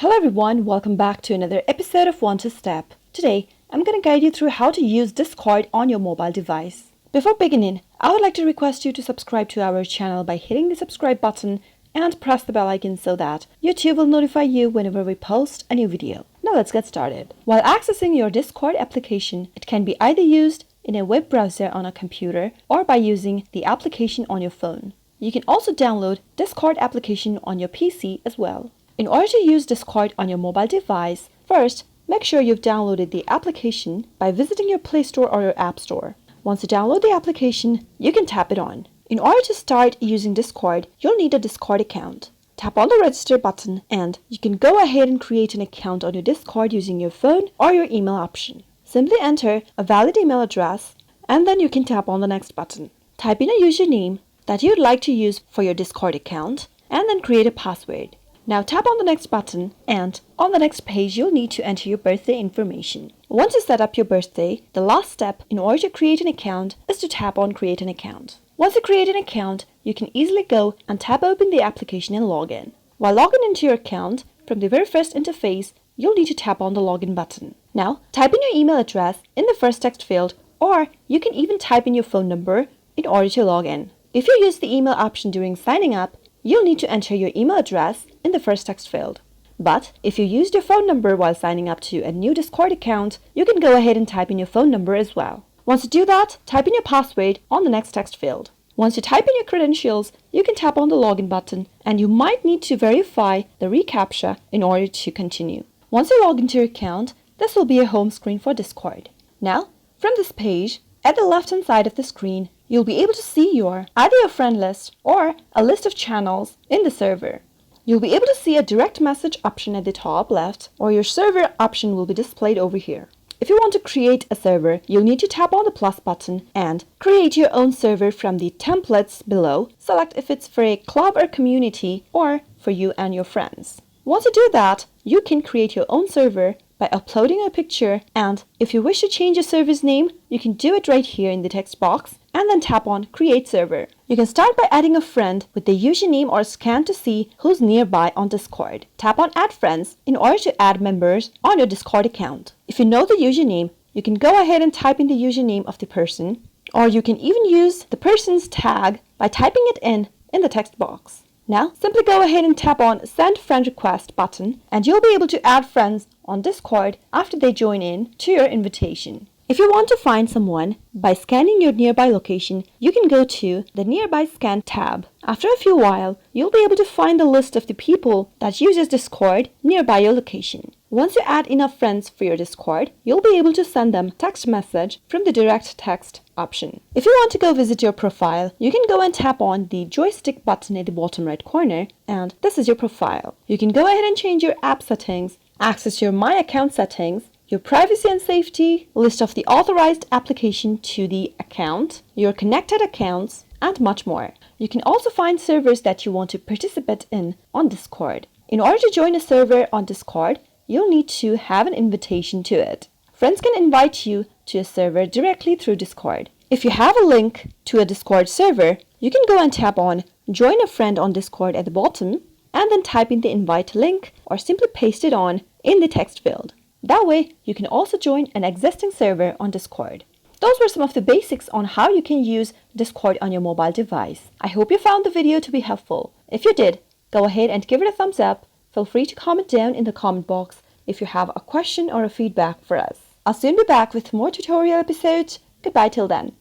Hello everyone, welcome back to another episode of One to Step. Today, I'm going to guide you through how to use Discord on your mobile device. Before beginning, I would like to request you to subscribe to our channel by hitting the subscribe button and press the bell icon so that YouTube will notify you whenever we post a new video. Now let's get started. While accessing your Discord application, it can be either used in a web browser on a computer or by using the application on your phone. You can also download Discord application on your PC as well. In order to use Discord on your mobile device, first, make sure you've downloaded the application by visiting your Play Store or your App Store. Once you download the application, you can tap it on. In order to start using Discord, you'll need a Discord account. Tap on the register button and you can go ahead and create an account on your Discord using your phone or your email option. Simply enter a valid email address and then you can tap on the next button. Type in a username that you'd like to use for your Discord account and then create a password. Now tap on the next button and on the next page you'll need to enter your birthday information. Once you set up your birthday, the last step in order to create an account is to tap on create an account. Once you create an account, you can easily go and tap open the application and log in. While logging into your account, from the very first interface, you'll need to tap on the login button. Now type in your email address in the first text field, or you can even type in your phone number in order to log in. If you use the email option during signing up, you'll need to enter your email address in the first text field. But if you used your phone number while signing up to a new Discord account, you can go ahead and type in your phone number as well. Once you do that, type in your password on the next text field. Once you type in your credentials, you can tap on the login button and you might need to verify the hCaptcha in order to continue. Once you log into your account, this will be a home screen for Discord. Now, from this page, at the left-hand side of the screen, you'll be able to see either your friend list or a list of channels in the server. You'll be able to see a direct message option at the top left, or your server option will be displayed over here. If you want to create a server, you'll need to tap on the plus button and create your own server from the templates below. Select if it's for a club or community or for you and your friends. Once you do that, you can create your own server by uploading a picture, and if you wish to change your server's name, you can do it right here in the text box and then tap on Create Server. You can start by adding a friend with the username or scan to see who's nearby on Discord. Tap on Add Friends in order to add members on your Discord account. If you know the username, you can go ahead and type in the username of the person, or you can even use the person's tag by typing it in the text box. Now, simply go ahead and tap on Send Friend Request button and you'll be able to add friends on Discord after they join in to your invitation. If you want to find someone by scanning your nearby location, you can go to the Nearby Scan tab. After a few while, you'll be able to find the list of the people that uses Discord nearby your location. Once you add enough friends for your Discord, you'll be able to send them text message from the direct text option. If you want to go visit your profile, you can go and tap on the joystick button at the bottom right corner, and this is your profile. You can go ahead and change your app settings, access your My Account settings, your privacy and safety, list of the authorized application to the account, your connected accounts, and much more. You can also find servers that you want to participate in on Discord. In order to join a server on Discord, you'll need to have an invitation to it. Friends can invite you to a server directly through Discord. If you have a link to a Discord server, you can go and tap on Join a Friend on Discord at the bottom and then type in the invite link or simply paste it on in the text field. That way, you can also join an existing server on Discord. Those were some of the basics on how you can use Discord on your mobile device. I hope you found the video to be helpful. If you did, go ahead and give it a thumbs up. Feel free to comment down in the comment box if you have a question or a feedback for us. I'll soon be back with more tutorial episodes. Goodbye till then.